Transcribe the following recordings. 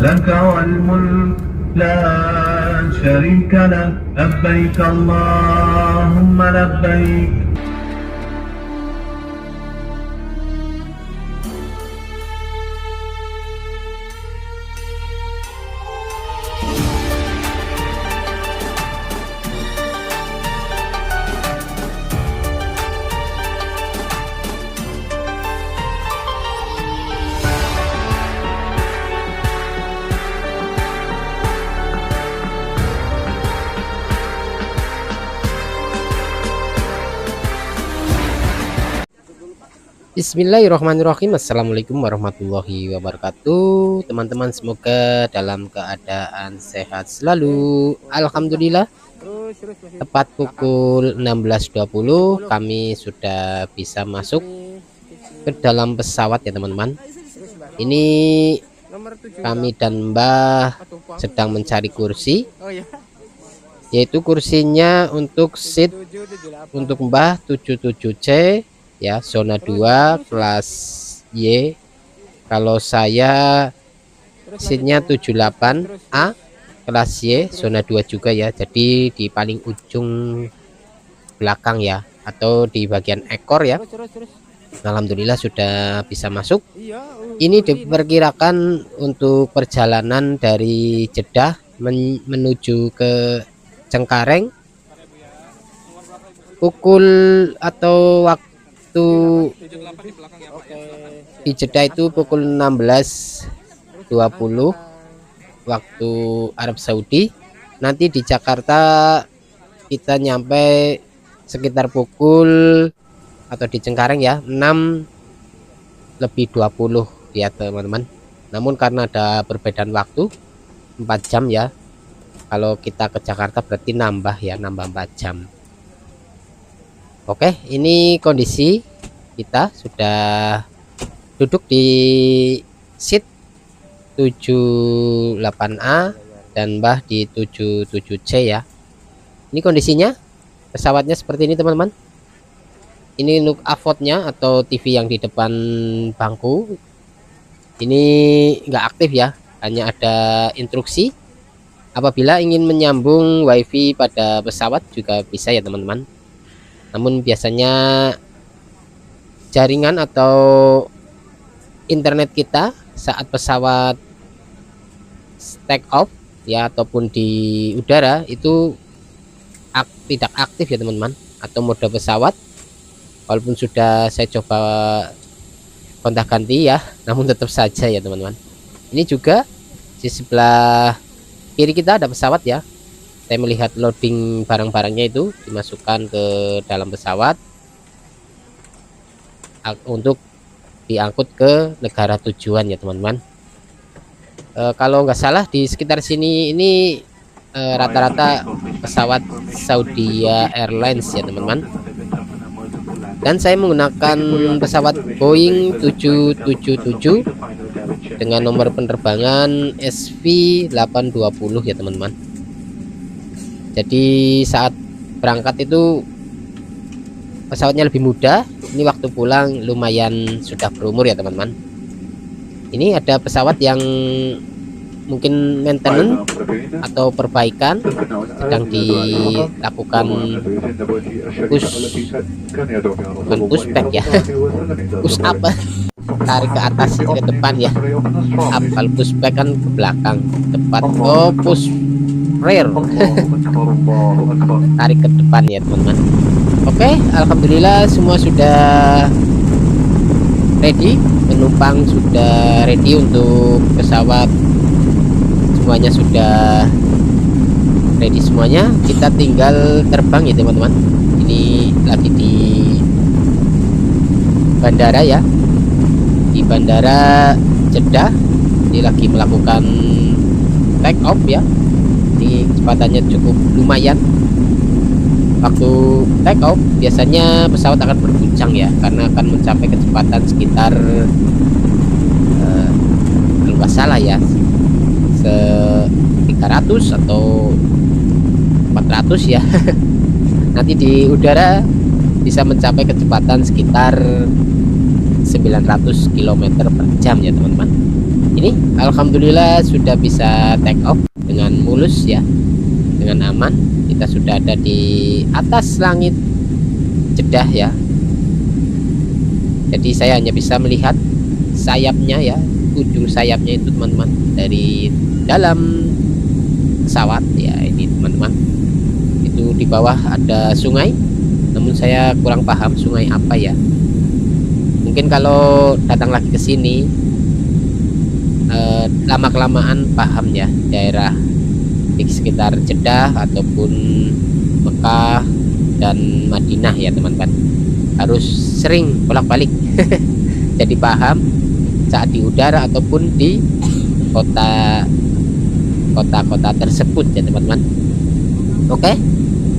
لك والملك لا شريك لك لبيك اللهم لبيك. Bismillahirrahmanirrahim. Assalamualaikum warahmatullahi wabarakatuh. Teman-teman, semoga dalam keadaan sehat selalu. Alhamdulillah, tepat pukul 16.20 kami sudah bisa masuk ke dalam pesawat ya teman-teman. Ini kami dan Mbah sedang mencari kursi, yaitu kursinya untuk seat untuk Mbah 77C ya, zona 2 kelas Y. Kalau saya seatnya 78A kelas Y, zona 2 juga ya, jadi di paling ujung belakang ya, atau di bagian ekor ya. Alhamdulillah sudah bisa masuk. Ini diperkirakan untuk perjalanan dari Jeddah menuju ke Cengkareng pukul atau waktu di Jeddah itu pukul 16.20 waktu Arab Saudi. Nanti di Jakarta kita nyampe sekitar pukul, atau di Cengkareng ya, 6:20 ya teman-teman. Namun karena ada perbedaan waktu 4 jam ya, kalau kita ke Jakarta berarti nambah 4 jam. Oke, ini kondisi kita sudah duduk di seat 78A dan Mbah di 77C ya. Ini kondisinya pesawatnya seperti ini teman-teman. Ini look avotnya atau TV yang di depan bangku ini nggak aktif ya, hanya ada instruksi. Apabila ingin menyambung wifi pada pesawat juga bisa ya teman-teman. Namun biasanya jaringan atau internet kita saat pesawat take off ya ataupun di udara itu tidak aktif ya teman-teman, atau mode pesawat. Walaupun sudah saya coba gonta-ganti ya, namun tetap saja ya teman-teman. Ini juga di sebelah kiri kita ada pesawat ya. Saya melihat loading barang-barangnya itu dimasukkan ke dalam pesawat untuk diangkut ke negara tujuan ya teman-teman. Kalau nggak salah di sekitar sini ini rata-rata pesawat Saudi Airlines ya teman-teman. Dan saya menggunakan pesawat Boeing 777 dengan nomor penerbangan SV820 ya teman-teman. Jadi saat berangkat itu pesawatnya lebih mudah. Ini waktu pulang lumayan sudah berumur ya teman-teman. Ini ada pesawat yang mungkin maintenance atau perbaikan sedang dilakukan pushback ya, push up, tarik ke atas ke depan ya. Up, kalau pushback kan ke belakang, depan. Oh, push rear tarik ke depan ya teman-teman. Oke, alhamdulillah semua sudah ready, penumpang sudah ready untuk pesawat, semuanya sudah ready semuanya. Kita tinggal terbang ya teman-teman. Ini lagi di bandara ya, di bandara Jeddah. Ini lagi melakukan take off ya. Ini kecepatannya cukup lumayan. Waktu take off biasanya pesawat akan berguncang ya, karena akan mencapai kecepatan sekitar kalau nggak salah ya 300 atau 400 ya. Nanti di udara bisa mencapai kecepatan sekitar 900 km per jam ya teman-teman. Ini alhamdulillah sudah bisa take off dengan mulus ya, dengan aman. Kita sudah ada di atas langit Jeddah ya. Jadi saya hanya bisa melihat sayapnya ya, ujung sayapnya itu teman-teman, dari dalam pesawat ya. Ini teman-teman, itu di bawah ada sungai, namun saya kurang paham sungai apa ya. Mungkin kalau datang lagi ke sini lama-kelamaan paham ya, daerah di sekitar Jeddah ataupun Mekah dan Madinah ya teman-teman. Harus sering bolak-balik jadi paham saat di udara ataupun di kota-kota tersebut ya teman-teman. Oke,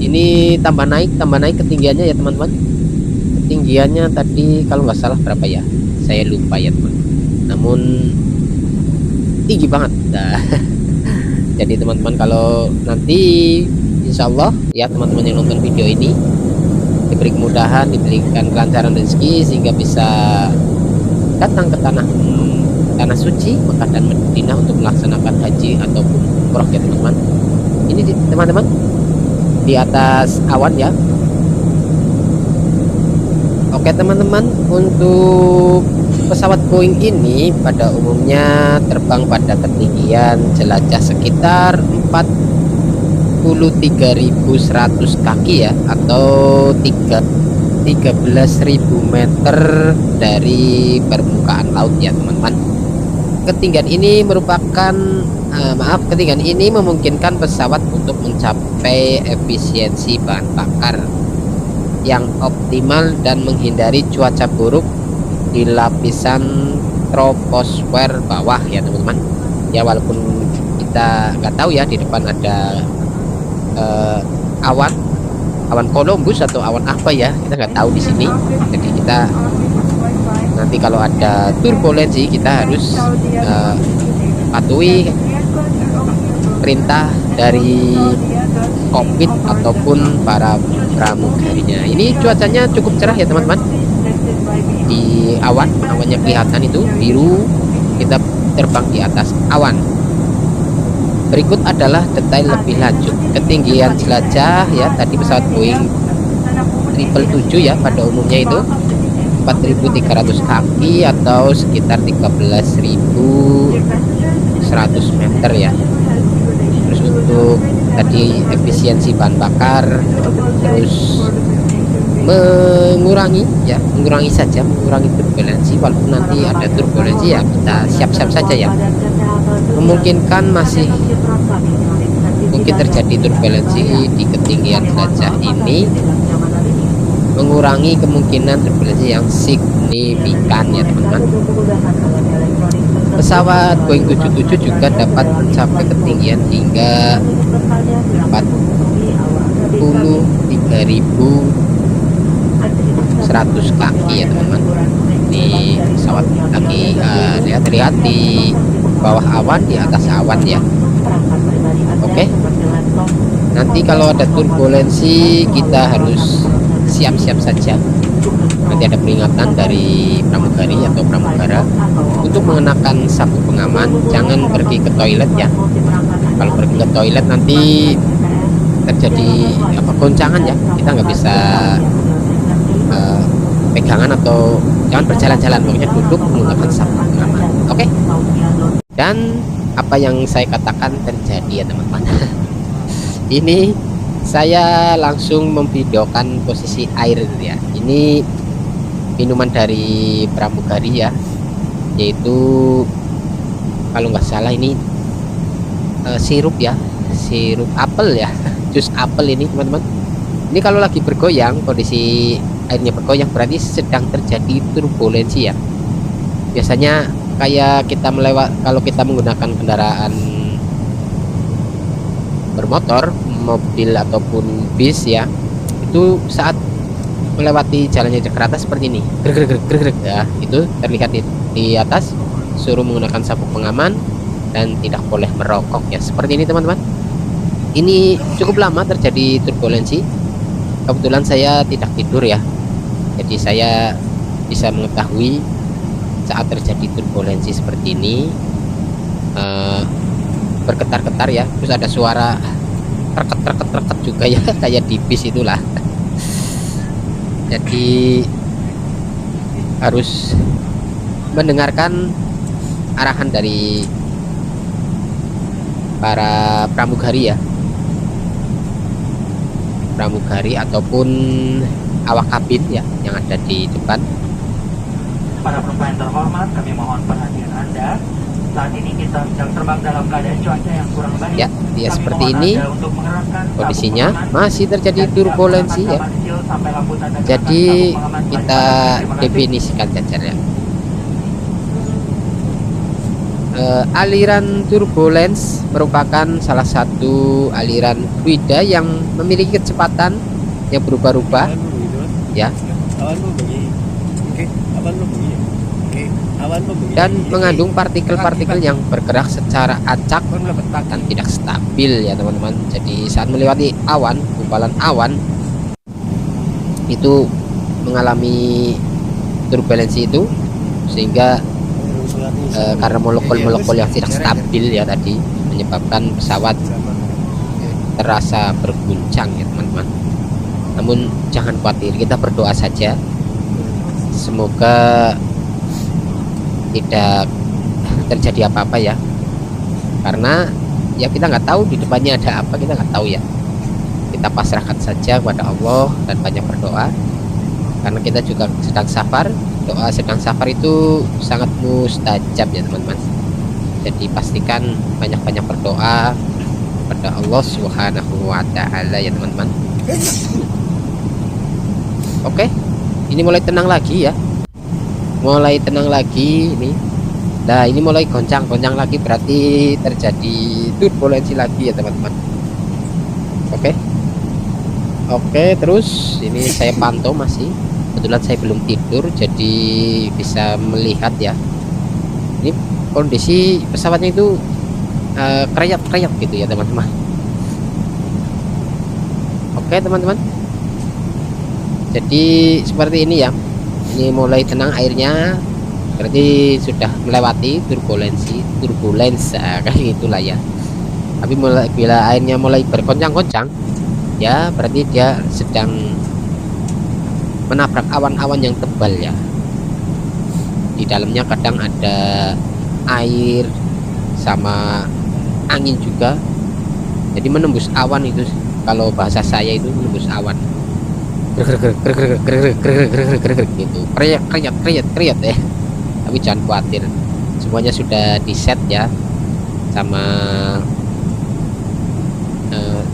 ini tambah naik ketinggiannya ya teman-teman. Ketinggiannya tadi kalau nggak salah berapa ya, saya lupa ya teman, namun tinggi banget. Nah, jadi teman-teman kalau nanti insya Allah ya teman-teman yang nonton video ini diberi kemudahan, diberikan kelancaran rezeki sehingga bisa datang ke tanah suci Mekah dan Madinah untuk melaksanakan haji ataupun umroh ya teman-teman. Ini teman-teman di atas awan ya. Oke teman-teman, untuk pesawat Boeing ini pada umumnya terbang pada ketinggian jelajah sekitar 43.100 kaki ya, atau 13.000 meter dari permukaan laut ya teman-teman. Ketinggian ini merupakan ketinggian ini memungkinkan pesawat untuk mencapai efisiensi bahan bakar yang optimal dan menghindari cuaca buruk di lapisan troposfer bawah ya teman-teman. Ya walaupun kita nggak tahu ya di depan ada awan Columbus atau awan apa ya, kita nggak tahu di sini. Jadi kita nanti kalau ada turbulensi kita harus patuhi perintah dari kokpit ataupun para pramugarinya. Ini cuacanya cukup cerah ya teman-teman. Di awannya kelihatan itu biru, kita terbang di atas awan. Berikut adalah detail lebih lanjut ketinggian jelajah ya. Tadi pesawat Boeing 777 ya pada umumnya itu 4.300 kaki atau sekitar 13.100 meter ya. Terus untuk tadi efisiensi bahan bakar, terus mengurangi turbulensi. Walaupun nanti ada turbulensi ya kita siap-siap saja ya. Memungkinkan masih mungkin terjadi turbulensi di ketinggian jelajah ini, mengurangi kemungkinan turbulensi yang signifikan ya teman-teman. Pesawat Boeing 77 juga dapat mencapai ketinggian hingga 43.100 kaki ya teman-teman. Ini pesawat lagi terlihat di bawah awan, di atas awan ya. Oke, nanti kalau ada turbulensi kita harus siap-siap saja. Nanti ada peringatan dari pramugari atau pramugara untuk mengenakan sabuk pengaman. Jangan pergi ke toilet ya. Kalau pergi ke toilet nanti terjadi goncangan ya, kita nggak bisa pegangan atau jangan berjalan-jalan, pokoknya duduk menggunakan sabuk pengaman. Oke. Dan apa yang saya katakan terjadi ya teman-teman. Ini saya langsung memvideokan posisi air ya. Ini minuman dari pramugari ya, yaitu kalau nggak salah ini sirup ya, sirup apel ya. Jus apel ini teman-teman. Ini kalau lagi bergoyang, kondisi airnya bergoyang berarti sedang terjadi turbulensi ya. Biasanya kayak kita kalau kita menggunakan kendaraan bermotor, mobil ataupun bis ya, itu saat melewati jalannya Jakarta seperti ini, greg ya, itu terlihat di atas, suruh menggunakan sabuk pengaman dan tidak boleh merokok ya, seperti ini teman-teman. Ini cukup lama terjadi turbulensi. Kebetulan saya tidak tidur ya, jadi saya bisa mengetahui saat terjadi turbulensi seperti ini. eh, bergetar-getar ya, terus ada suara terket juga ya kayak di bis itulah. Jadi harus mendengarkan arahan dari para pramugari ya, pramugari ataupun awak kabin ya yang ada di depan. Para penumpang yang terhormat, kami mohon perhatian Anda. Saat ini kita sedang terbang dalam keadaan cuaca yang kurang baik. Ya, dia Kami seperti mohon ini Anda untuk mengerahkan sabuk kondisinya, pengaman masih terjadi dan turbulensi tidak ya. menggunakan kecil sampai lampu tanda kenakan Jadi sabuk pengaman telah kita dipasang. Terima kasih. definisikan saja ya. Aliran turbulence merupakan salah satu aliran fluida yang memiliki kecepatan yang berubah-ubah ya, dan mengandung partikel-partikel yang bergerak secara acak dan tidak stabil ya teman-teman. Jadi saat melewati awan, gumpalan awan itu mengalami turbulensi itu, sehingga karena molekul-molekul yang tidak stabil ya tadi menyebabkan pesawat terasa berguncang ya teman-teman. Namun jangan khawatir, kita berdoa saja semoga tidak terjadi apa-apa ya, karena ya kita nggak tahu di depannya ada apa, kita nggak tahu ya. Kita pasrahkan saja kepada Allah dan banyak berdoa, karena kita juga sedang safar. Doa sedang safar itu sangat mustajab ya teman-teman. Jadi pastikan banyak-banyak berdoa kepada Allah Subhanahu wa Ta'ala ya teman-teman. Oke, ini mulai tenang lagi ya, mulai tenang lagi ini. Nah ini mulai goncang-goncang lagi, berarti terjadi turbulensi lagi ya teman-teman. Oke, terus ini saya pantau masih. Kebetulan saya belum tidur jadi bisa melihat ya. Ini kondisi pesawatnya itu kerayap-kerayap gitu ya teman-teman. Oke teman-teman, jadi seperti ini ya. Ini mulai tenang airnya, berarti sudah melewati turbulence kayak gitulah ya. Tapi bila airnya mulai bergoncang-goncang ya, berarti dia sedang menabrak awan-awan yang tebal ya. Di dalamnya kadang ada air sama angin juga, jadi menembus awan itu. Kalau bahasa saya itu menembus awan, gitu, kriat ya. Tapi jangan khawatir, semuanya sudah di set ya sama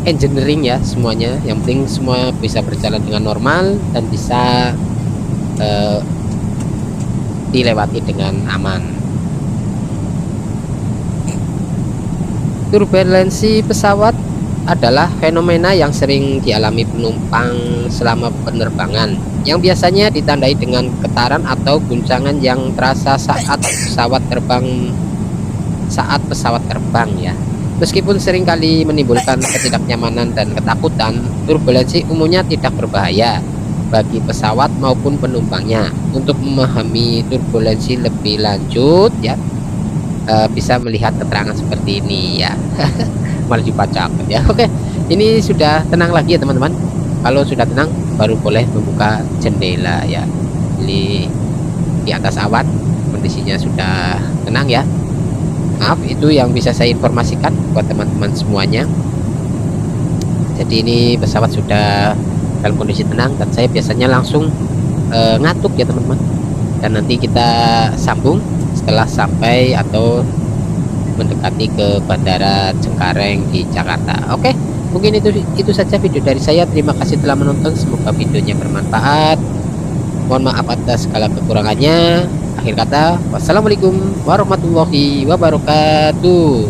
engineering ya semuanya. Yang penting semua bisa berjalan dengan normal dan bisa dilewati dengan aman. Turbulensi pesawat adalah fenomena yang sering dialami penumpang selama penerbangan, yang biasanya ditandai dengan getaran atau guncangan yang terasa saat pesawat terbang ya. Meskipun seringkali menimbulkan ketidaknyamanan dan ketakutan, turbulensi umumnya tidak berbahaya bagi pesawat maupun penumpangnya. Untuk memahami turbulensi lebih lanjut ya, bisa melihat keterangan seperti ini ya. Malah dibacakan ya. Oke, ini sudah tenang lagi ya teman-teman. Kalau sudah tenang baru boleh membuka jendela ya. Ini di atas awan kondisinya sudah tenang ya. Maaf, itu yang bisa saya informasikan buat teman-teman semuanya. Jadi ini pesawat sudah dalam kondisi tenang, dan saya biasanya langsung ngantuk ya teman-teman. Dan nanti kita sambung setelah sampai atau mendekati ke Bandara Cengkareng di Jakarta. Oke, mungkin itu saja video dari saya. Terima kasih telah menonton, semoga videonya bermanfaat. Mohon maaf atas segala kekurangannya. Akhir kata, wassalamualaikum warahmatullahi wabarakatuh.